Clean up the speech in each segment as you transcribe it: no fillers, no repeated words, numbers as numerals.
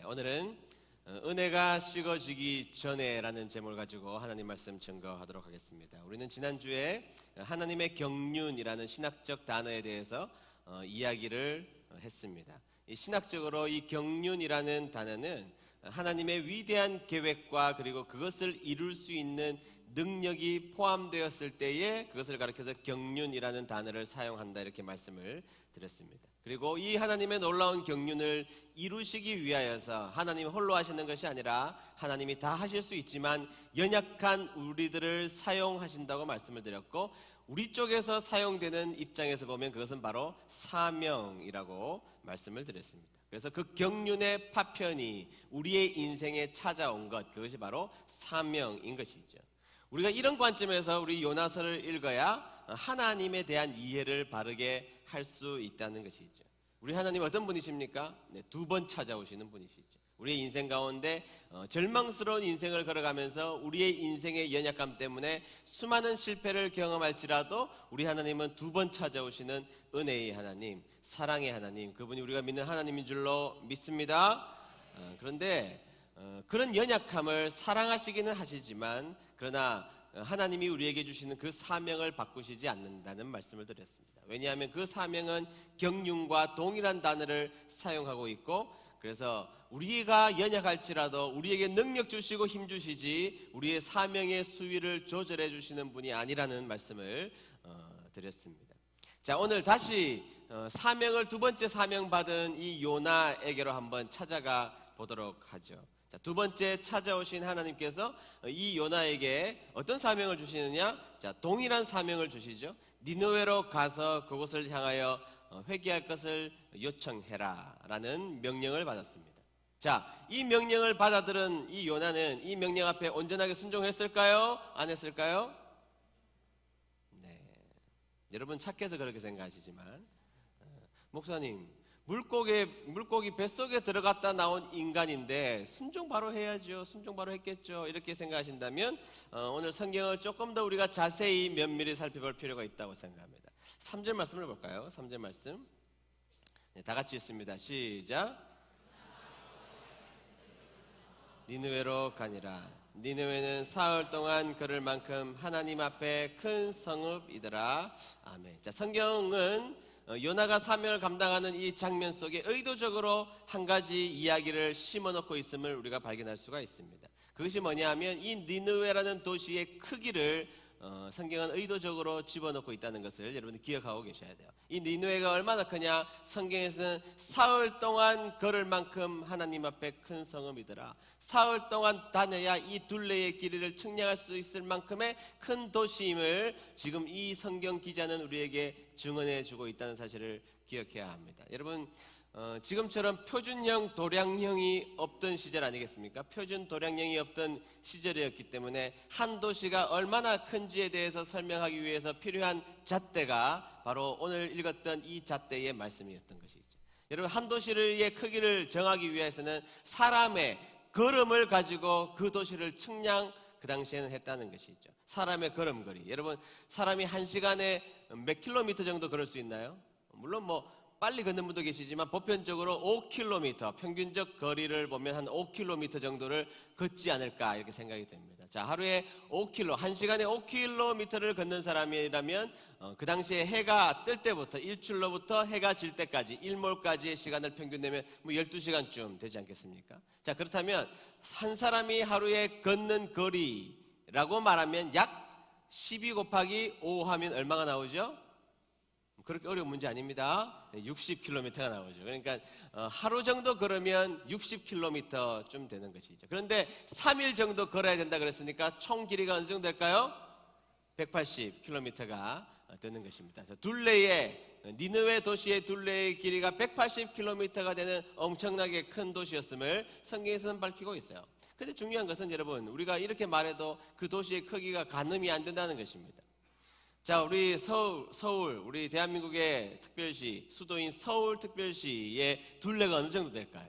오늘은 은혜가 식어지기 전에라는 제목을 가지고 하나님 말씀 증거하도록 하겠습니다. 우리는 지난주에 하나님의 경륜이라는 신학적 단어에 대해서 이야기를 했습니다. 이 신학적으로 이 경륜이라는 단어는 하나님의 위대한 계획과 그리고 그것을 이룰 수 있는 능력이 포함되었을 때에 그것을 가리켜서 경륜이라는 단어를 사용한다, 이렇게 말씀을 드렸습니다. 그리고 이 하나님의 놀라운 경륜을 이루시기 위하여서 하나님이 홀로 하시는 것이 아니라 하나님이 다 하실 수 있지만 연약한 우리들을 사용하신다고 말씀을 드렸고, 우리 쪽에서 사용되는 입장에서 보면 그것은 바로 사명이라고 말씀을 드렸습니다. 그래서 그 경륜의 파편이 우리의 인생에 찾아온 것, 그것이 바로 사명인 것이죠. 우리가 이런 관점에서 우리 요나서를 읽어야 하나님에 대한 이해를 바르게 할 수 있다는 것이죠. 우리 하나님 어떤 분이십니까? 두 번 찾아오시는 분이시죠. 우리의 인생 가운데 절망스러운 인생을 걸어가면서 우리의 인생의 연약감 때문에 수많은 실패를 경험할지라도 우리 하나님은 두 번 찾아오시는 은혜의 하나님, 사랑의 하나님, 그분이 우리가 믿는 하나님인 줄로 믿습니다. 그런데 그런 연약함을 사랑하시기는 하시지만, 그러나 하나님이 우리에게 주시는 그 사명을 바꾸시지 않는다는 말씀을 드렸습니다. 왜냐하면 그 사명은 경륜과 동일한 단어를 사용하고 있고, 그래서 우리가 연약할지라도 우리에게 능력 주시고 힘 주시지 우리의 사명의 수위를 조절해 주시는 분이 아니라는 말씀을 드렸습니다. 자, 오늘 다시 사명을 두 번째 사명 받은 이 요나에게로 한번 찾아가 보도록 하죠. 자, 두 번째 찾아오신 하나님께서 이 요나에게 어떤 사명을 주시느냐? 자, 동일한 사명을 주시죠. 니느웨로 가서 그곳을 향하여 회개할 것을 요청해라 라는 명령을 받았습니다. 자, 이 명령을 받아들은 이 요나는 이 명령 앞에 온전하게 순종했을까요? 안 했을까요? 네, 여러분 착해서 그렇게 생각하시지만, 목사님, 물고기 뱃속에 들어갔다 나온 인간인데 순종 바로 해야죠, 순종 바로 했겠죠, 이렇게 생각하신다면 오늘 성경을 조금 더 우리가 자세히 면밀히 살펴볼 필요가 있다고 생각합니다. 3절 말씀을 볼까요? 3절 말씀, 네, 다 같이 읽습니다. 시작. 니느웨로 가니라. 니느웨는 사흘 동안 걸을 만큼 하나님 앞에 큰 성읍이더라. 아멘. 자, 성경은 요나가 사명을 감당하는 이 장면 속에 의도적으로 한 가지 이야기를 심어놓고 있음을 우리가 발견할 수가 있습니다. 그것이 뭐냐 하면 이 니느웨라는 도시의 크기를 성경은 의도적으로 집어넣고 있다는 것을 여러분들 기억하고 계셔야 돼요. 이 니느웨가 얼마나 크냐? 성경에서는 사흘 동안 걸을 만큼 하나님 앞에 큰 성읍이더라. 사흘 동안 다녀야 이 둘레의 길이를 측량할 수 있을 만큼의 큰 도시임을 지금 이 성경 기자는 우리에게 증언해 주고 있다는 사실을 기억해야 합니다. 여러분, 지금처럼 표준형 도량형이 없던 시절 아니겠습니까? 표준 도량형이 없던 시절이었기 때문에 한 도시가 얼마나 큰지에 대해서 설명하기 위해서 필요한 잣대가 바로 오늘 읽었던 이 잣대의 말씀이었던 것이죠. 여러분, 한 도시의 크기를 정하기 위해서는 사람의 걸음을 가지고 그 도시를 측량, 그 당시에는 했다는 것이죠. 사람의 걸음걸이. 여러분, 사람이 한 시간에 몇 킬로미터 정도 걸을 수 있나요? 물론 빨리 걷는 분도 계시지만 보편적으로 5km, 평균적 거리를 보면 한 5km 정도를 걷지 않을까, 이렇게 생각이 됩니다. 자, 하루에 5km, 한 시간에 5km를 걷는 사람이라면 그 당시에 해가 뜰 때부터 일출로부터 해가 질 때까지 일몰까지의 시간을 평균 내면 12시간쯤 되지 않겠습니까? 자, 그렇다면 한 사람이 하루에 걷는 거리라고 말하면 약 12 곱하기 5 하면 얼마가 나오죠? 그렇게 어려운 문제 아닙니다. 60km가 나오죠. 그러니까 하루 정도 걸으면 60km쯤 되는 것이죠. 그런데 3일 정도 걸어야 된다 그랬으니까 총 길이가 어느 정도 될까요? 180km가 되는 것입니다. 니느웨 도시의 둘레의 길이가 180km가 되는 엄청나게 큰 도시였음을 성경에서는 밝히고 있어요. 그런데 중요한 것은 여러분, 우리가 이렇게 말해도 그 도시의 크기가 가늠이 안 된다는 것입니다. 자, 우리 서울, 우리 대한민국의 특별시, 수도인 서울특별시의 둘레가 어느 정도 될까요?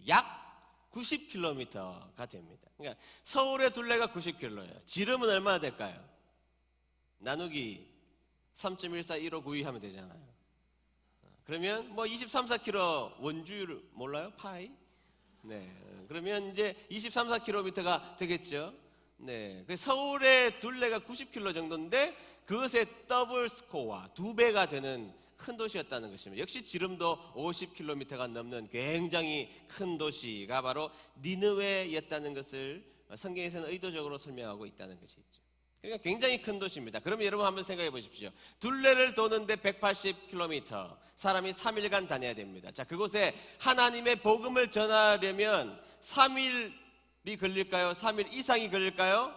약 90km가 됩니다. 그러니까 서울의 둘레가 90km예요. 지름은 얼마나 될까요? 나누기 3.141592 하면 되잖아요. 그러면 23, 4km 원주율 몰라요? 파이? 네, 그러면 이제 23, 4km가 되겠죠. 네, 서울의 둘레가 90km 정도인데 그것의 더블 스코어, 2배가 되는 큰 도시였다는 것입니다. 역시 지름도 50km가 넘는 굉장히 큰 도시가 바로 니느웨였다는 것을 성경에서는 의도적으로 설명하고 있다는 것이죠. 그러니까 굉장히 큰 도시입니다. 그러면 여러분 한번 생각해 보십시오. 둘레를 도는데 180km, 사람이 3일간 다녀야 됩니다. 자, 그곳에 하나님의 복음을 전하려면 3일이 걸릴까요? 3일 이상이 걸릴까요?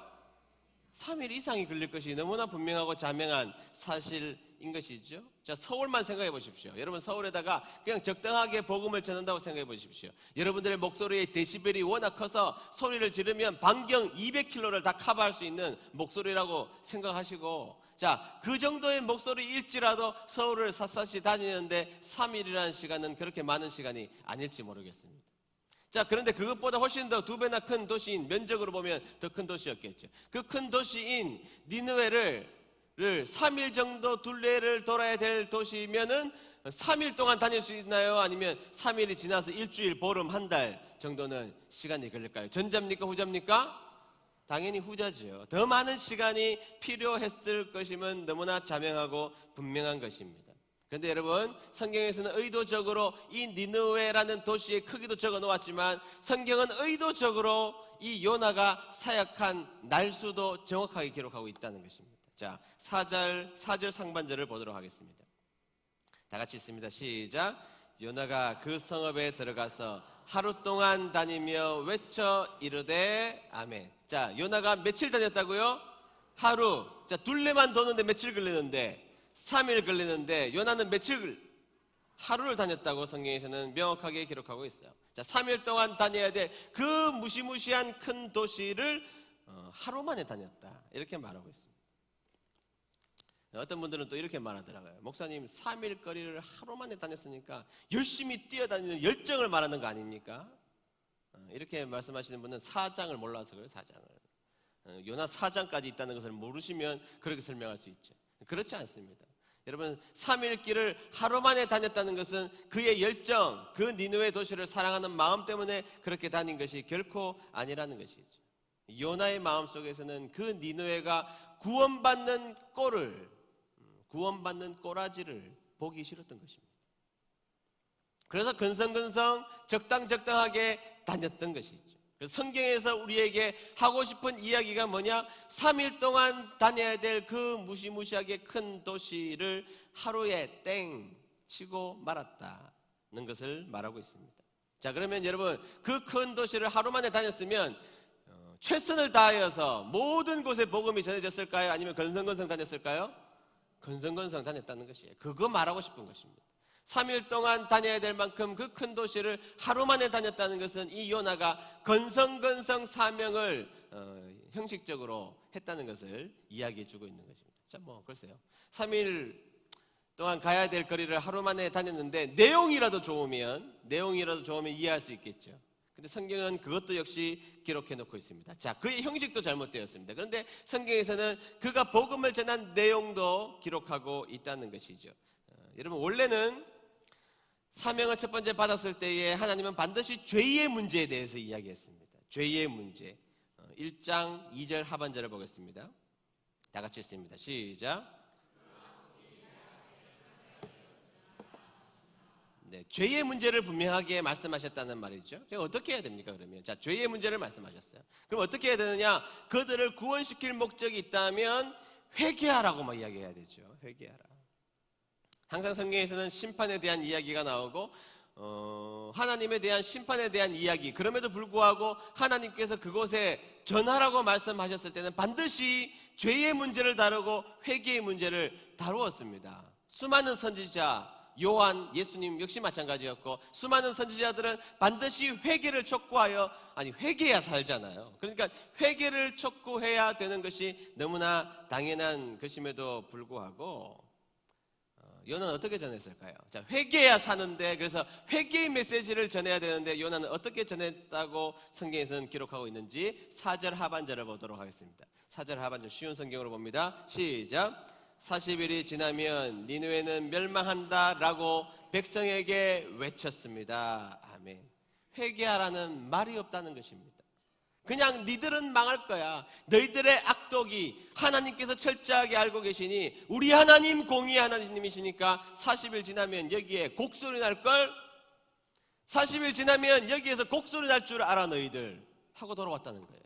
3일 이상이 걸릴 것이 너무나 분명하고 자명한 사실인 것이죠. 자, 서울만 생각해 보십시오. 여러분 서울에다가 그냥 적당하게 복음을 전한다고 생각해 보십시오. 여러분들의 목소리의 데시벨이 워낙 커서 소리를 지르면 반경 200km를 다 커버할 수 있는 목소리라고 생각하시고, 자, 그 정도의 목소리일지라도 서울을 샅샅이 다니는데 3일이라는 시간은 그렇게 많은 시간이 아닐지 모르겠습니다. 자, 그런데 그것보다 훨씬 더 2배나 큰 도시인, 면적으로 보면 더 큰 도시였겠죠. 그 큰 도시인 니느웨를 3일 정도 둘레를 돌아야 될 도시면은 3일 동안 다닐 수 있나요? 아니면 3일이 지나서 일주일, 보름, 한 달 정도는 시간이 걸릴까요? 전자입니까? 후자입니까? 당연히 후자죠. 더 많은 시간이 필요했을 것임은 너무나 자명하고 분명한 것입니다. 그런데 여러분, 성경에서는 의도적으로 이 니느웨라는 도시의 크기도 적어 놓았지만 성경은 의도적으로 이 요나가 사역한 날수도 정확하게 기록하고 있다는 것입니다. 자, 4절 상반절을 보도록 하겠습니다. 다 같이 읽습니다. 시작. 요나가 그 성읍에 들어가서 하루 동안 다니며 외쳐 이르되 아멘. 자, 요나가 며칠 다녔다고요? 하루. 자, 둘레만 도는데 며칠 걸리는데? 3일 걸리는데 요나는 하루를 다녔다고 성경에서는 명확하게 기록하고 있어요. 자, 3일 동안 다녀야 될 그 무시무시한 큰 도시를 하루 만에 다녔다, 이렇게 말하고 있습니다. 어떤 분들은 또 이렇게 말하더라고요. 목사님, 3일 거리를 하루 만에 다녔으니까 열심히 뛰어다니는 열정을 말하는 거 아닙니까? 이렇게 말씀하시는 분은 사장을 몰라서 그래요. 사장을. 요나 사장까지 있다는 것을 모르시면 그렇게 설명할 수 있죠. 그렇지 않습니다. 여러분, 3일 길을 하루 만에 다녔다는 것은 그의 열정, 그 니느웨 도시를 사랑하는 마음 때문에 그렇게 다닌 것이 결코 아니라는 것이죠. 요나의 마음속에서는 그 니느웨가 구원받는 꼬라지를 보기 싫었던 것입니다. 그래서 근성근성 적당하게 다녔던 것이죠. 그래서 성경에서 우리에게 하고 싶은 이야기가 뭐냐? 3일 동안 다녀야 될 그 무시무시하게 큰 도시를 하루에 땡 치고 말았다는 것을 말하고 있습니다. 자, 그러면 여러분, 그 큰 도시를 하루 만에 다녔으면 최선을 다하여서 모든 곳에 복음이 전해졌을까요? 아니면 건성건성 다녔을까요? 건성건성 다녔다는 것이에요. 그거 말하고 싶은 것입니다. 3일 동안 다녀야 될 만큼 그 큰 도시를 하루 만에 다녔다는 것은 이 요나가 건성건성 사명을 형식적으로 했다는 것을 이야기해 주고 있는 것입니다. 자, 글쎄요. 3일 동안 가야 될 거리를 하루 만에 다녔는데 내용이라도 좋으면 이해할 수 있겠죠. 근데 성경은 그것도 역시 기록해 놓고 있습니다. 자, 그의 형식도 잘못되었습니다. 그런데 성경에서는 그가 복음을 전한 내용도 기록하고 있다는 것이죠. 여러분, 원래는 사명을 첫 번째 받았을 때에 하나님은 반드시 죄의 문제에 대해서 이야기했습니다. 죄의 문제. 1장 2절 하반절을 보겠습니다. 다 같이 읽습니다. 시작. 네, 죄의 문제를 분명하게 말씀하셨다는 말이죠. 어떻게 해야 됩니까, 그러면? 자, 죄의 문제를 말씀하셨어요. 그럼 어떻게 해야 되느냐? 그들을 구원시킬 목적이 있다면 회개하라고 막 이야기해야 되죠. 회개하라. 항상 성경에서는 심판에 대한 이야기가 나오고 하나님에 대한 심판에 대한 이야기, 그럼에도 불구하고 하나님께서 그곳에 전하라고 말씀하셨을 때는 반드시 죄의 문제를 다루고 회개의 문제를 다루었습니다. 수많은 선지자, 요한, 예수님 역시 마찬가지였고, 수많은 선지자들은 반드시 회개를 촉구하여, 회개해야 살잖아요. 그러니까 회개를 촉구해야 되는 것이 너무나 당연한 것임에도 불구하고 요나는 어떻게 전했을까요? 자, 회개해야 사는데, 그래서 회개의 메시지를 전해야 되는데 요나는 어떻게 전했다고 성경에서는 기록하고 있는지 4절 하반절을 보도록 하겠습니다. 4절 하반절 쉬운 성경으로 봅니다. 시작. 40일이 지나면 니느웨는 멸망한다 라고 백성에게 외쳤습니다. 아멘. 회개하라는 말이 없다는 것입니다. 그냥 니들은 망할 거야. 너희들의 악독이 하나님께서 철저하게 알고 계시니 우리 하나님 공의의 하나님이시니까 40일 지나면 여기에 곡소리 날걸? 40일 지나면 여기에서 곡소리 날 줄 알아 너희들 하고 돌아왔다는 거예요.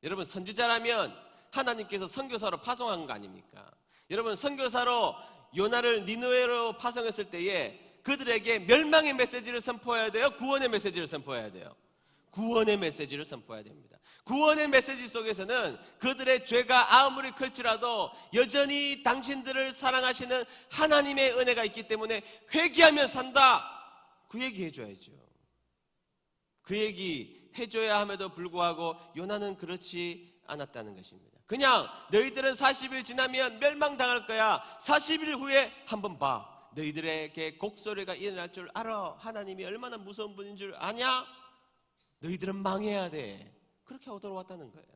여러분, 선지자라면 하나님께서 선교사로 파송한 거 아닙니까? 여러분, 선교사로 요나를 니느웨로 파송했을 때에 그들에게 멸망의 메시지를 선포해야 돼요? 구원의 메시지를 선포해야 돼요? 구원의 메시지를 선포해야 됩니다. 구원의 메시지 속에서는 그들의 죄가 아무리 클지라도 여전히 당신들을 사랑하시는 하나님의 은혜가 있기 때문에 회개하면 산다, 그 얘기 해줘야죠. 그 얘기 해줘야 함에도 불구하고 요나는 그렇지 않았다는 것입니다. 그냥 너희들은 40일 지나면 멸망당할 거야. 40일 후에 한번 봐. 너희들에게 곡소리가 일어날 줄 알아. 하나님이 얼마나 무서운 분인 줄 아냐? 너희들은 망해야 돼. 그렇게 하고 돌아왔다는 거예요.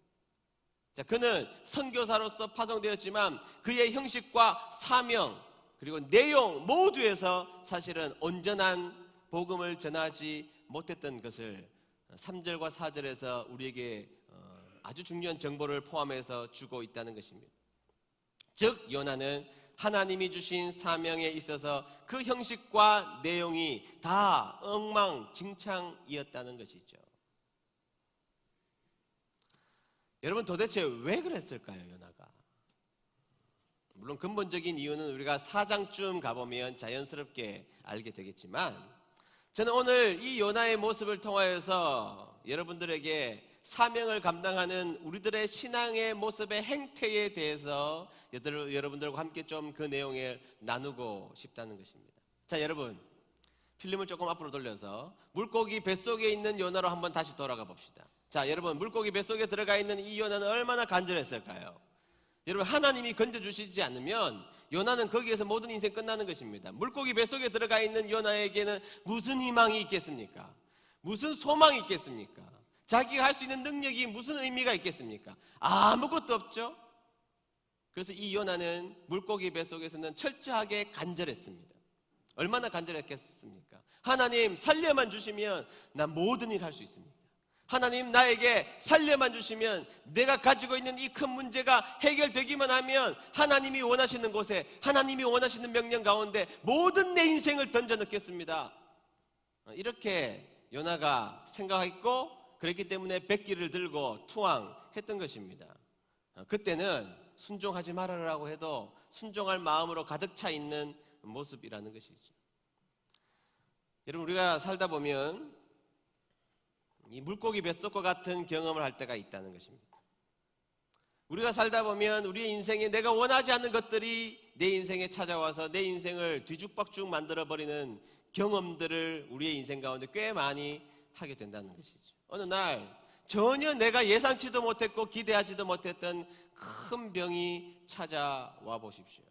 자, 그는 선교사로서 파송되었지만 그의 형식과 사명 그리고 내용 모두에서 사실은 온전한 복음을 전하지 못했던 것을 3절과 4절에서 우리에게 아주 중요한 정보를 포함해서 주고 있다는 것입니다. 즉 요나는 하나님이 주신 사명에 있어서 그 형식과 내용이 다 엉망진창이었다는 것이죠. 여러분, 도대체 왜 그랬을까요, 요나가? 물론 근본적인 이유는 우리가 4장쯤 가보면 자연스럽게 알게 되겠지만, 저는 오늘 이 요나의 모습을 통하여서 여러분들에게 사명을 감당하는 우리들의 신앙의 모습의 행태에 대해서 여러분들과 함께 좀 그 내용을 나누고 싶다는 것입니다. 자, 여러분, 필름을 조금 앞으로 돌려서 물고기 뱃속에 있는 요나로 한번 다시 돌아가 봅시다. 자, 여러분, 물고기 뱃속에 들어가 있는 이 요나는 얼마나 간절했을까요? 여러분, 하나님이 건져주시지 않으면 요나는 거기에서 모든 인생 끝나는 것입니다. 물고기 뱃속에 들어가 있는 요나에게는 무슨 희망이 있겠습니까? 무슨 소망이 있겠습니까? 자기가 할 수 있는 능력이 무슨 의미가 있겠습니까? 아무것도 없죠. 그래서 이 요나는 물고기 뱃속에서는 철저하게 간절했습니다. 얼마나 간절했겠습니까? 하나님 살려만 주시면 나 모든 일 할 수 있습니다. 하나님 나에게 살려만 주시면 내가 가지고 있는 이 큰 문제가 해결되기만 하면 하나님이 원하시는 곳에 하나님이 원하시는 명령 가운데 모든 내 인생을 던져 넣겠습니다. 이렇게 요나가 생각했고 그랬기 때문에 백기를 들고 투항했던 것입니다. 그때는 순종하지 말아라고 해도 순종할 마음으로 가득 차 있는 모습이라는 것이죠. 여러분, 우리가 살다 보면 이 물고기 뱃속과 같은 경험을 할 때가 있다는 것입니다. 우리가 살다 보면 우리의 인생에 내가 원하지 않는 것들이 내 인생에 찾아와서 내 인생을 뒤죽박죽 만들어버리는 경험들을 우리의 인생 가운데 꽤 많이 하게 된다는 것이죠. 어느 날 전혀 내가 예상치도 못했고 기대하지도 못했던 큰 병이 찾아와 보십시오.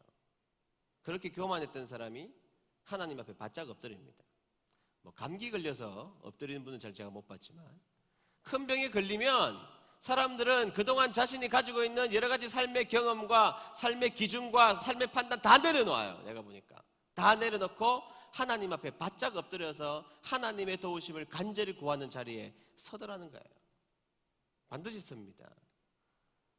그렇게 교만했던 사람이 하나님 앞에 바짝 엎드립니다. 감기 걸려서 엎드리는 분은 잘 제가 못 봤지만 큰 병에 걸리면 사람들은 그동안 자신이 가지고 있는 여러 가지 삶의 경험과 삶의 기준과 삶의 판단 다 내려놓아요. 내가 보니까 다 내려놓고 하나님 앞에 바짝 엎드려서 하나님의 도우심을 간절히 구하는 자리에 서더라는 거예요. 반드시 섭니다.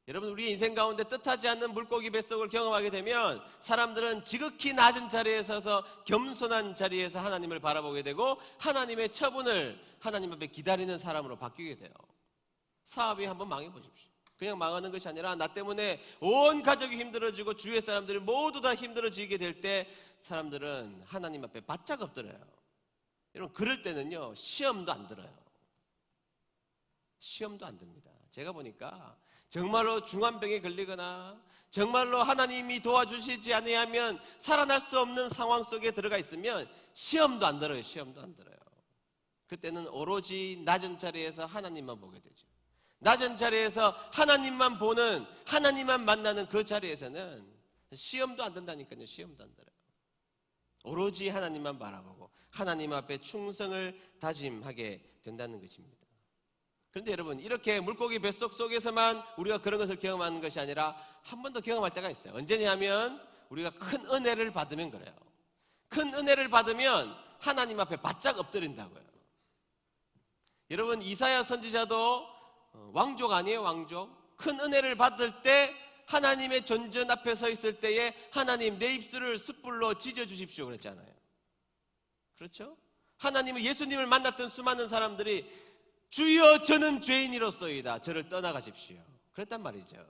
여러분, 우리 인생 가운데 뜻하지 않는 물고기 뱃속을 경험하게 되면 사람들은 지극히 낮은 자리에 서서 겸손한 자리에서 하나님을 바라보게 되고 하나님의 처분을 하나님 앞에 기다리는 사람으로 바뀌게 돼요. 사업이 한번 망해보십시오. 그냥 망하는 것이 아니라 나 때문에 온 가족이 힘들어지고 주위의 사람들이 모두 다 힘들어지게 될 때 사람들은 하나님 앞에 바짝 엎드려요. 여러분, 그럴 때는요 시험도 안 들어요. 시험도 안 듭니다. 제가 보니까 정말로 중환병에 걸리거나 정말로 하나님이 도와주시지 않으면 살아날 수 없는 상황 속에 들어가 있으면 시험도 안 들어요. 시험도 안 들어요. 그때는 오로지 낮은 자리에서 하나님만 보게 되죠. 낮은 자리에서 하나님만 보는, 하나님만 만나는 그 자리에서는 시험도 안 든다니까요. 시험도 안 들어요. 오로지 하나님만 바라보고 하나님 앞에 충성을 다짐하게 된다는 것입니다. 그런데 여러분, 이렇게 물고기 뱃속 속에서만 우리가 그런 것을 경험하는 것이 아니라 한 번 더 경험할 때가 있어요. 언제냐면 우리가 큰 은혜를 받으면 그래요. 큰 은혜를 받으면 하나님 앞에 바짝 엎드린다고요. 여러분, 이사야 선지자도 왕족 아니에요? 왕족. 큰 은혜를 받을 때 하나님의 존전 앞에 서 있을 때에 하나님 내 입술을 숯불로 지져주십시오 그랬잖아요. 그렇죠? 하나님은 예수님을 만났던 수많은 사람들이 주여 저는 죄인이로소이다 저를 떠나가십시오 그랬단 말이죠.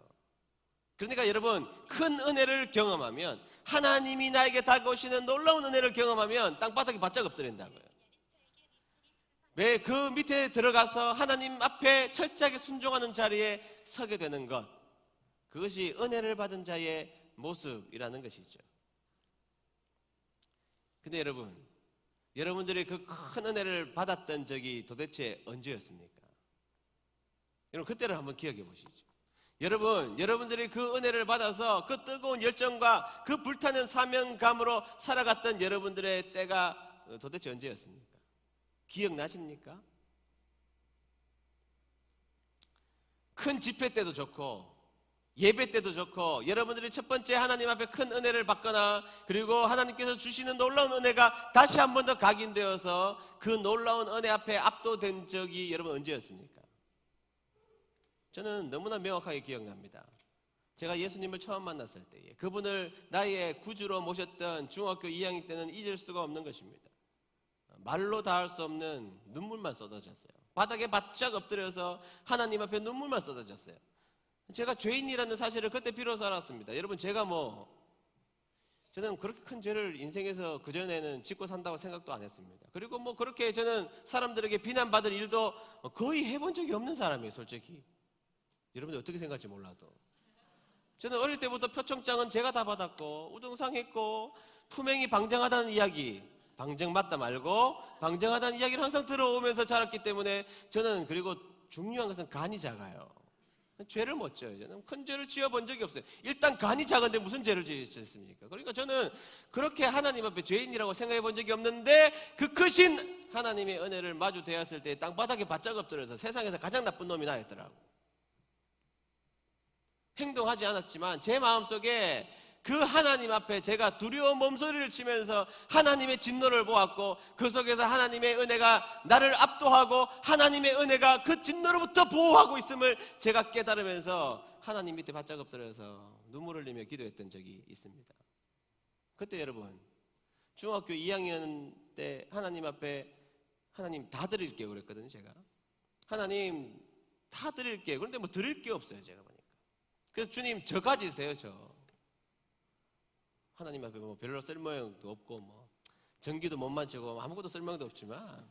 그러니까 여러분, 큰 은혜를 경험하면, 하나님이 나에게 다가오시는 놀라운 은혜를 경험하면 땅바닥에 바짝 엎드린다고요. 왜? 그 밑에 들어가서 하나님 앞에 철저하게 순종하는 자리에 서게 되는 것, 그것이 은혜를 받은 자의 모습이라는 것이죠. 근데 여러분들이 그 큰 은혜를 받았던 적이 도대체 언제였습니까? 여러분, 그때를 한번 기억해 보시죠. 여러분들이 그 은혜를 받아서 그 뜨거운 열정과 그 불타는 사명감으로 살아갔던 여러분들의 때가 도대체 언제였습니까? 기억나십니까? 큰 집회 때도 좋고 예배 때도 좋고, 여러분들이 첫 번째 하나님 앞에 큰 은혜를 받거나, 그리고 하나님께서 주시는 놀라운 은혜가 다시 한 번 더 각인되어서 그 놀라운 은혜 앞에 압도된 적이 여러분 언제였습니까? 저는 너무나 명확하게 기억납니다. 제가 예수님을 처음 만났을 때에 그분을 나의 구주로 모셨던 중학교 2학년 때는 잊을 수가 없는 것입니다. 말로 다 할 수 없는 눈물만 쏟아졌어요. 바닥에 바짝 엎드려서 하나님 앞에 눈물만 쏟아졌어요. 제가 죄인이라는 사실을 그때 비로소 알았습니다. 여러분, 저는 그렇게 큰 죄를 인생에서 그전에는 짓고 산다고 생각도 안 했습니다. 그리고 그렇게 저는 사람들에게 비난받을 일도 거의 해본 적이 없는 사람이에요, 솔직히. 여러분들 어떻게 생각할지 몰라도. 저는 어릴 때부터 표창장은 제가 다 받았고, 우등상 했고, 품행이 방정하다는 이야기, 방정 맞다 말고 방정하다는 이야기를 항상 들어오면서 자랐기 때문에 저는, 그리고 중요한 것은 간이 작아요. 죄를 못 져요. 저는 큰 죄를 지어본 적이 없어요. 일단 간이 작은데 무슨 죄를 지었습니까? 그러니까 저는 그렇게 하나님 앞에 죄인이라고 생각해 본 적이 없는데, 그 크신 하나님의 은혜를 마주 대었을 때 땅바닥에 바짝 엎드려서 세상에서 가장 나쁜 놈이 나였더라고. 행동하지 않았지만 제 마음속에 그 하나님 앞에 제가 두려운 몸소리를 치면서 하나님의 진노를 보았고, 그 속에서 하나님의 은혜가 나를 압도하고 하나님의 은혜가 그 진노로부터 보호하고 있음을 제가 깨달으면서 하나님 밑에 바짝 엎드려서 눈물을 흘리며 기도했던 적이 있습니다. 그때 여러분, 중학교 2학년 때 하나님 앞에 하나님 다 드릴게요 그랬거든요. 제가 하나님 다 드릴게요. 그런데 드릴 게 없어요, 제가 보니까. 그래서 주님 저 가지세요. 저 하나님 앞에 별로 쓸모도 없고 전기도 못 만지고 아무것도 쓸모도 없지만,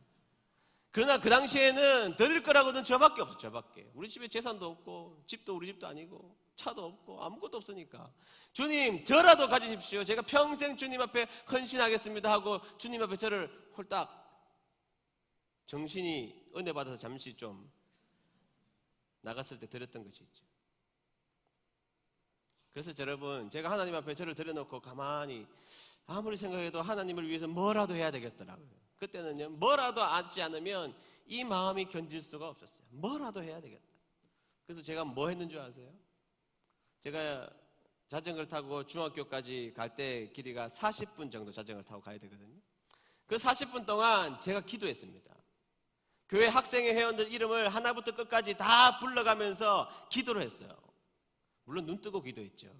그러나 그 당시에는 드릴 거라고는 저밖에 없어. 저밖에. 우리 집에 재산도 없고 집도 우리 집도 아니고 차도 없고 아무것도 없으니까 주님 저라도 가지십시오. 제가 평생 주님 앞에 헌신하겠습니다 하고 주님 앞에 저를 홀딱 정신이 은혜 받아서 잠시 좀 나갔을 때 드렸던 것이 있죠. 그래서 여러분, 제가 하나님 앞에 저를 들여놓고 가만히 아무리 생각해도 하나님을 위해서 뭐라도 해야 되겠더라고요. 그때는요, 뭐라도 하지 않으면 이 마음이 견딜 수가 없었어요. 뭐라도 해야 되겠다. 그래서 제가 뭐 했는 줄 아세요? 제가 자전거를 타고 중학교까지 갈 때 길이가 40분 정도 자전거를 타고 가야 되거든요. 그 40분 동안 제가 기도했습니다. 교회 학생회 회원들 이름을 하나부터 끝까지 다 불러가면서 기도를 했어요. 물론 눈 뜨고 기도했죠.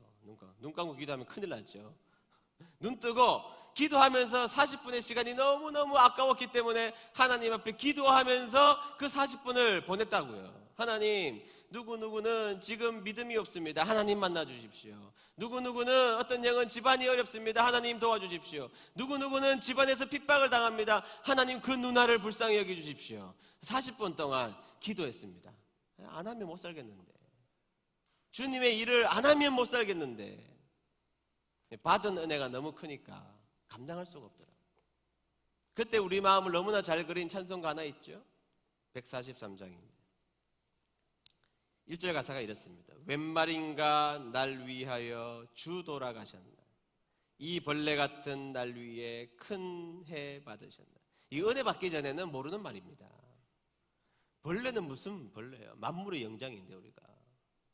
눈 감고 기도하면 큰일 났죠. 눈 뜨고 기도하면서 40분의 시간이 너무너무 아까웠기 때문에 하나님 앞에 기도하면서 그 40분을 보냈다고요. 하나님, 누구누구는 지금 믿음이 없습니다. 하나님 만나주십시오. 누구누구는 어떤 영은 집안이 어렵습니다. 하나님 도와주십시오. 누구누구는 집안에서 핍박을 당합니다. 하나님 그 누나를 불쌍히 여겨주십시오. 40분 동안 기도했습니다. 안 하면 못 살겠는데, 주님의 일을 안 하면 못 살겠는데, 받은 은혜가 너무 크니까 감당할 수가 없더라고요. 그때 우리 마음을 너무나 잘 그린 찬송가 하나 있죠. 143장입니다. 1절 가사가 이렇습니다. 웬 말인가 날 위하여 주 돌아가셨나, 이 벌레 같은 날 위에 큰 해 받으셨나. 이 은혜 받기 전에는 모르는 말입니다. 벌레는 무슨 벌레예요? 만물의 영장인데, 우리가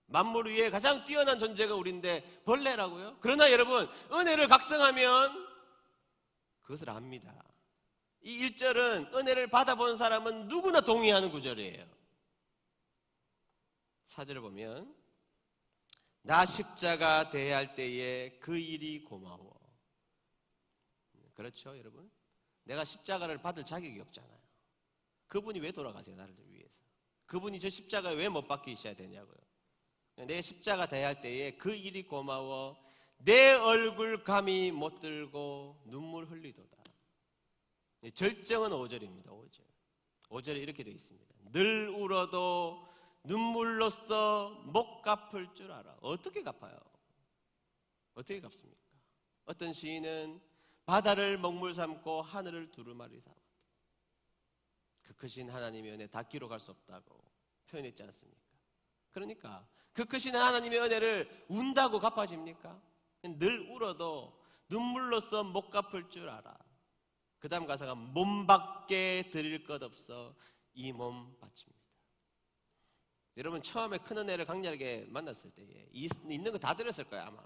만물 위에 가장 뛰어난 존재가 우리인데 벌레라고요? 그러나 여러분, 은혜를 각성하면 그것을 압니다. 이 1절은 은혜를 받아본 사람은 누구나 동의하는 구절이에요. 4절을 보면 나 십자가 대할 때에 그 일이 고마워. 그렇죠, 여러분? 내가 십자가를 받을 자격이 없잖아요. 그분이 왜 돌아가세요, 나를 위해서? 그분이 저 십자가에 왜 못 박히셔야 되냐고요. 내 십자가 대할 때에 그 일이 고마워. 내 얼굴 감히 못 들고 눈물 흘리도다. 절정은 5절입니다. 5절에 이렇게 되어 있습니다. 늘 울어도 눈물로써 못 갚을 줄 알아. 어떻게 갚아요? 어떻게 갚습니까? 어떤 시인은 바다를 먹물 삼고 하늘을 두루마리 삼아 그 크신 하나님의 은혜 다 기록할 수 없다고 표현했지 않습니까? 그러니까 그 크신 하나님의 은혜를 운다고 갚아집니까? 늘 울어도 눈물로써 못 갚을 줄 알아. 그 다음 가사가 몸밖에 드릴 것 없어 이 몸 바칩니다. 여러분 처음에 큰 은혜를 강렬하게 만났을 때에 있는 거 다 드렸을 거예요 아마.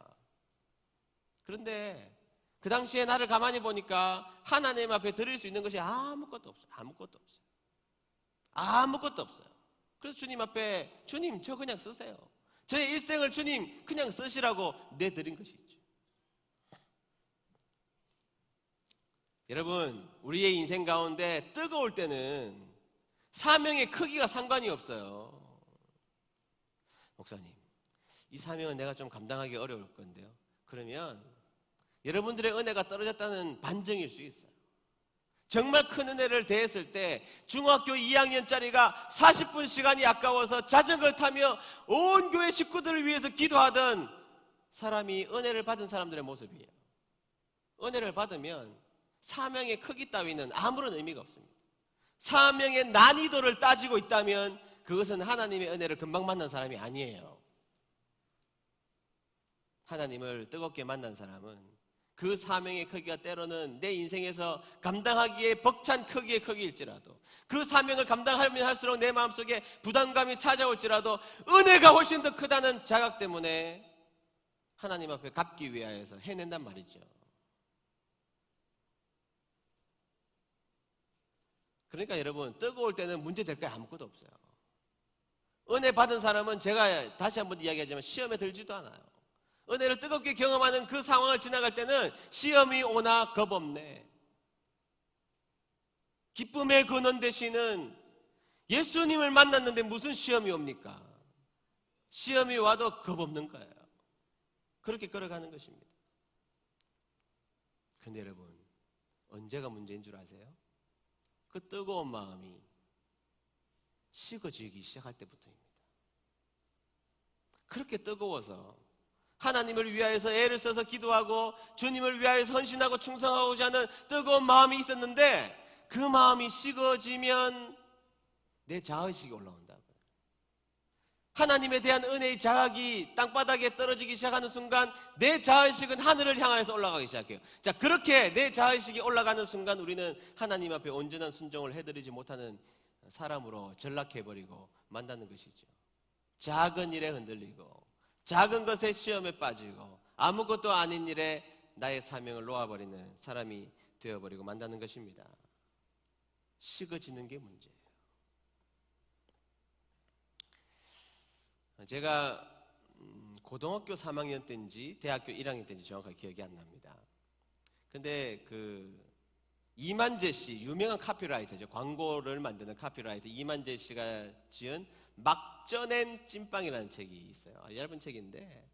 그런데 그 당시에 나를 가만히 보니까 하나님 앞에 드릴 수 있는 것이 아무것도 없어요. 아무것도 없어요. 그래서 주님 앞에 주님 저 그냥 쓰세요. 저의 일생을 주님 그냥 쓰시라고 내드린 것이 있죠. 여러분 우리의 인생 가운데 뜨거울 때는 사명의 크기가 상관이 없어요. 목사님 이 사명은 내가 좀 감당하기 어려울 건데요. 그러면 여러분들의 은혜가 떨어졌다는 반증일 수 있어요. 정말 큰 은혜를 대했을 때 중학교 2학년짜리가 40분 시간이 아까워서 자전거를 타며 온 교회 식구들을 위해서 기도하던 사람이 은혜를 받은 사람들의 모습이에요. 은혜를 받으면 사명의 크기 따위는 아무런 의미가 없습니다. 사명의 난이도를 따지고 있다면 그것은 하나님의 은혜를 금방 만난 사람이 아니에요. 하나님을 뜨겁게 만난 사람은 그 사명의 크기가 때로는 내 인생에서 감당하기에 벅찬 크기의 크기일지라도 그 사명을 감당하면 할수록 내 마음속에 부담감이 찾아올지라도 은혜가 훨씬 더 크다는 자각 때문에 하나님 앞에 갚기 위하여서 해낸단 말이죠. 그러니까 여러분 뜨거울 때는 문제될 게 아무것도 없어요. 은혜 받은 사람은 제가 다시 한번 이야기하지만 시험에 들지도 않아요. 은혜를 뜨겁게 경험하는 그 상황을 지나갈 때는 시험이 오나 겁없네. 기쁨의 근원 되시는 예수님을 만났는데 무슨 시험이 옵니까? 시험이 와도 겁없는 거예요. 그렇게 걸어가는 것입니다. 그런데 여러분 언제가 문제인 줄 아세요? 그 뜨거운 마음이 식어지기 시작할 때부터입니다. 그렇게 뜨거워서 하나님을 위하여서 애를 써서 기도하고 주님을 위하여서 헌신하고 충성하고자 하는 뜨거운 마음이 있었는데 그 마음이 식어지면 내 자의식이 올라온다고요. 하나님에 대한 은혜의 자각이 땅바닥에 떨어지기 시작하는 순간 내 자의식은 하늘을 향해서 올라가기 시작해요. 자, 그렇게 내 자의식이 올라가는 순간 우리는 하나님 앞에 온전한 순종을 해드리지 못하는 사람으로 전락해버리고 만다는 것이죠. 작은 일에 흔들리고 작은 것에 시험에 빠지고 아무것도 아닌 일에 나의 사명을 놓아버리는 사람이 되어버리고 만다는 것입니다. 식어지는 게 문제예요. 제가 고등학교 3학년 때인지 대학교 1학년 때인지 정확하게 기억이 안 납니다. 근데 이만재 씨, 유명한 카피라이터죠. 광고를 만드는 카피라이터 이만재 씨가 지은 막 쪄낸 찐빵이라는 책이 있어요. 얇은 책인데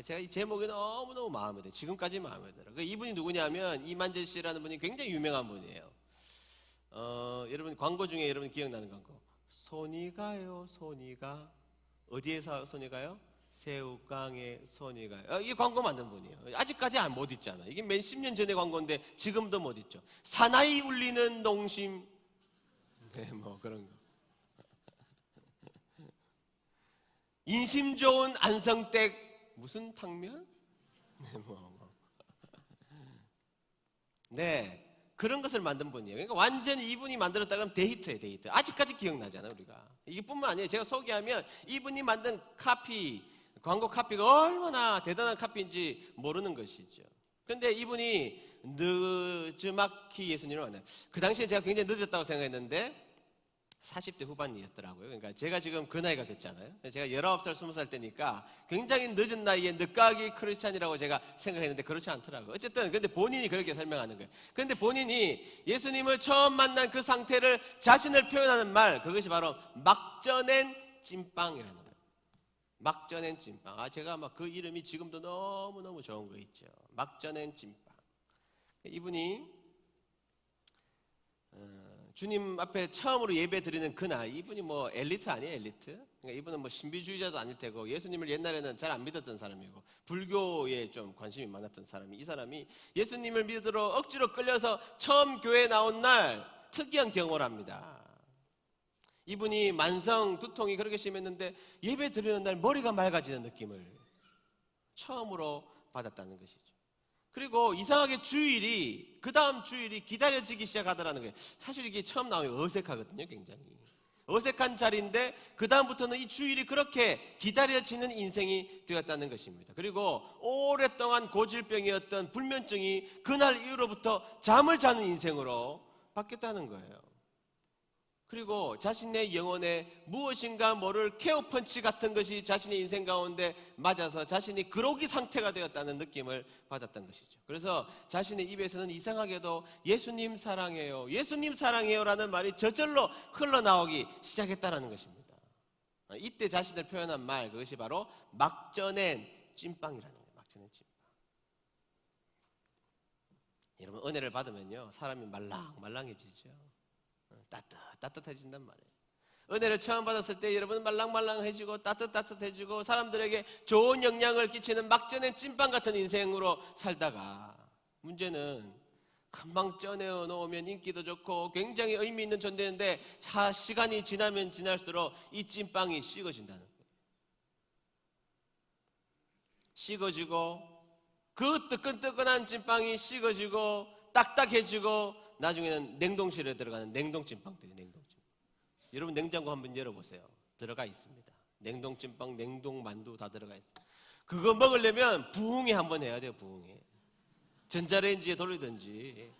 제가 이 제목이 너무너무 마음에 들어요. 지금까지 마음에 들어요. 이분이 누구냐면 이만재 씨라는 분이 굉장히 유명한 분이에요. 여러분 광고 중에 여러분 기억나는 광고 손이 가요 손이 가. 어디에서 손이 가요? 새우깡에 손이 가요. 이 광고 만든 분이에요. 아직까지 못 잊잖아요. 이게 몇 십 년 전의 광고인데 지금도 못 잊죠. 사나이 울리는 농심. 네, 뭐 그런 거. 인심 좋은 안성댁 무슨 탕면? 네, 그런 것을 만든 분이에요. 그러니까 완전히 이분이 만들었다 그러면 데이트예요, 데이트. 아직까지 기억나잖아요, 우리가. 이뿐만 아니에요. 제가 소개하면 이분이 만든 카피, 광고 카피가 얼마나 대단한 카피인지 모르는 것이죠. 그런데 이분이 늦지막히 예수님을 만나요. 그 당시에 제가 굉장히 늦었다고 생각했는데 40대 후반이었더라고요. 그러니까 제가 지금 그 나이가 됐잖아요. 제가 19살, 20살 때니까 굉장히 늦은 나이에 늦가기 크리스찬이라고 제가 생각했는데 그렇지 않더라고요. 어쨌든 근데 본인이 그렇게 설명하는 거예요. 그런데 본인이 예수님을 처음 만난 그 상태를 자신을 표현하는 말, 그것이 바로 막져낸 찐빵이라는 거예요. 막져낸 찐빵. 제가 막 그 이름이 지금도 너무너무 좋은 거 있죠. 막져낸 찐빵. 이분이 주님 앞에 처음으로 예배 드리는 그날, 이분이 뭐 엘리트 아니에요, 엘리트? 그러니까 이분은 뭐 신비주의자도 아닐 테고, 예수님을 옛날에는 잘 안 믿었던 사람이고, 불교에 좀 관심이 많았던 사람이, 이 사람이 예수님을 믿으러 억지로 끌려서 처음 교회에 나온 날 특이한 경험을 합니다. 이분이 만성 두통이 그렇게 심했는데 예배 드리는 날 머리가 맑아지는 느낌을 처음으로 받았다는 것이죠. 그리고 이상하게 주일이, 그 다음 주일이 기다려지기 시작하더라는 거예요. 사실 이게 처음 나오면 어색하거든요, 굉장히. 어색한 자리인데, 그 다음부터는 이 주일이 그렇게 기다려지는 인생이 되었다는 것입니다. 그리고 오랫동안 고질병이었던 불면증이 그날 이후로부터 잠을 자는 인생으로 바뀌었다는 거예요. 그리고 자신의 영혼에 무엇인가 모를 케어펀치 같은 것이 자신의 인생 가운데 맞아서 자신이 그로기 상태가 되었다는 느낌을 받았던 것이죠. 그래서 자신의 입에서는 이상하게도 예수님 사랑해요, 예수님 사랑해요 라는 말이 저절로 흘러나오기 시작했다는 것입니다. 이때 자신을 표현한 말, 그것이 바로 막져낸 찐빵이라는 거예요. 막져낸 찐빵. 여러분, 은혜를 받으면요 사람이 말랑말랑해지죠. 따뜻해진단 말이에요. 은혜를 처음 받았을 때 여러분 말랑말랑해지고 따뜻해지고 사람들에게 좋은 영향을 끼치는 막져낸 찐빵 같은 인생으로 살다가, 문제는 금방 쪄내어 놓으면 인기도 좋고 굉장히 의미 있는 존재인데 시간이 지나면 지날수록 이 찐빵이 식어진다는 거예요. 식어지고 그 뜨끈뜨끈한 찐빵이 식어지고 딱딱해지고 나중에는 냉동실에 들어가는 냉동찐빵들이, 냉동찐빵. 여러분 냉장고 한번 열어보세요. 들어가 있습니다. 냉동찐빵, 냉동만두 다 들어가 있어요. 그거 먹으려면 부흥회 한번 해야 돼요. 부흥회. 전자레인지에 돌리든지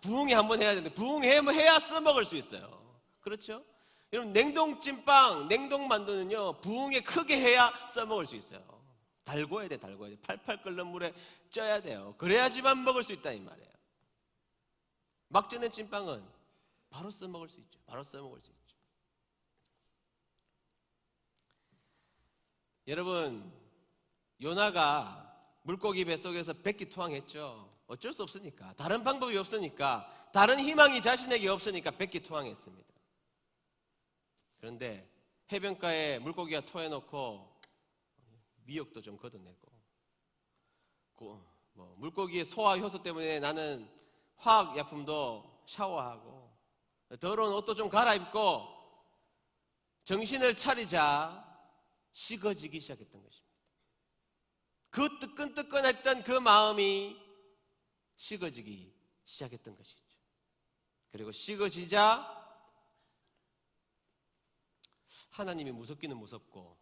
부흥회 한번 해야 되는데, 부흥회 해야 써먹을 수 있어요. 그렇죠? 여러분 냉동찐빵, 냉동만두는요 부흥회 크게 해야 써먹을 수 있어요. 달궈야 돼. 팔팔 끓는 물에 쪄야 돼요. 그래야지만 먹을 수 있다 이 말이에요. 막져낸 찐빵은 바로 써먹을 수 있죠. 여러분, 요나가 물고기 뱃속에서 백기투항했죠. 어쩔 수 없으니까, 다른 방법이 없으니까, 다른 희망이 자신에게 없으니까 백기투항했습니다. 그런데 해변가에 물고기가 토해놓고 미역도 좀 걷어내고, 물고기의 소화 효소 때문에 나는 화학약품도 샤워하고 더러운 옷도 좀 갈아입고 정신을 차리자 식어지기 시작했던 것입니다. 그 뜨끈뜨끈했던 그 마음이 식어지기 시작했던 것이죠. 그리고 식어지자 하나님이 무섭기는 무섭고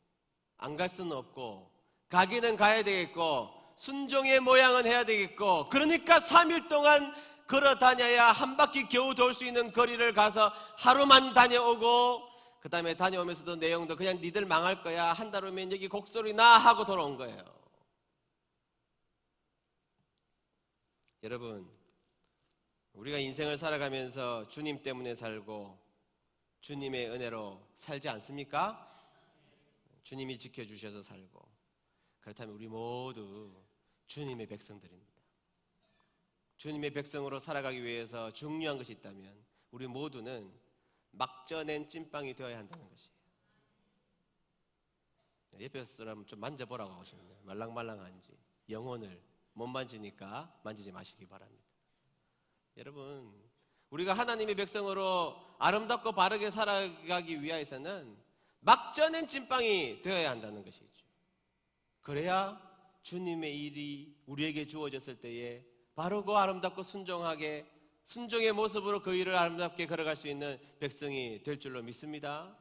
안 갈 수는 없고 가기는 가야 되겠고 순종의 모양은 해야 되겠고, 그러니까 3일 동안 걸어 다녀야 한 바퀴 겨우 돌 수 있는 거리를 가서 하루만 다녀오고, 그 다음에 다녀오면서도 내용도 그냥 니들 망할 거야, 한 달 오면 여기 곡소리 나 하고 돌아온 거예요. 여러분, 우리가 인생을 살아가면서 주님 때문에 살고 주님의 은혜로 살지 않습니까? 주님이 지켜주셔서 살고. 그렇다면 우리 모두 주님의 백성들입니다. 주님의 백성으로 살아가기 위해서 중요한 것이 있다면 우리 모두는 막져낸 찐빵이 되어야 한다는 것이에요. 옆에 사람 좀 만져보라고 하시는데, 말랑말랑한지 영혼을 못 만지니까 만지지 마시기 바랍니다. 여러분, 우리가 하나님의 백성으로 아름답고 바르게 살아가기 위해서는 막져낸 찐빵이 되어야 한다는 것이죠. 그래야 주님의 일이 우리에게 주어졌을 때에 바르고 아름답고 순종하게, 순종의 모습으로 그 일을 아름답게 걸어갈 수 있는 백성이 될 줄로 믿습니다.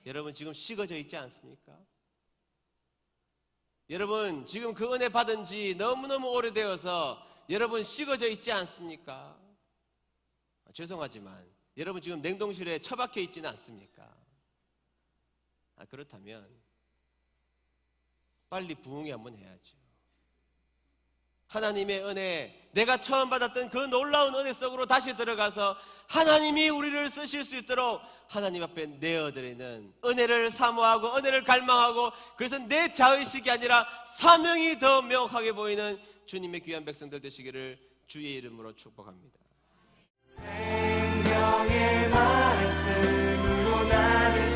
여러분, 지금 식어져 있지 않습니까? 여러분, 지금 그 은혜 받은 지 너무너무 오래되어서 여러분 식어져 있지 않습니까? 죄송하지만 여러분 지금 냉동실에 처박혀 있지는 않습니까? 그렇다면 빨리 부흥회 한번 해야죠. 하나님의 은혜, 내가 처음 받았던 그 놀라운 은혜 속으로 다시 들어가서 하나님이 우리를 쓰실 수 있도록 하나님 앞에 내어드리는, 은혜를 사모하고 은혜를 갈망하고, 그래서 내 자의식이 아니라 사명이 더 명확하게 보이는 주님의 귀한 백성들 되시기를 주의 이름으로 축복합니다. 생명의 말씀으로 나를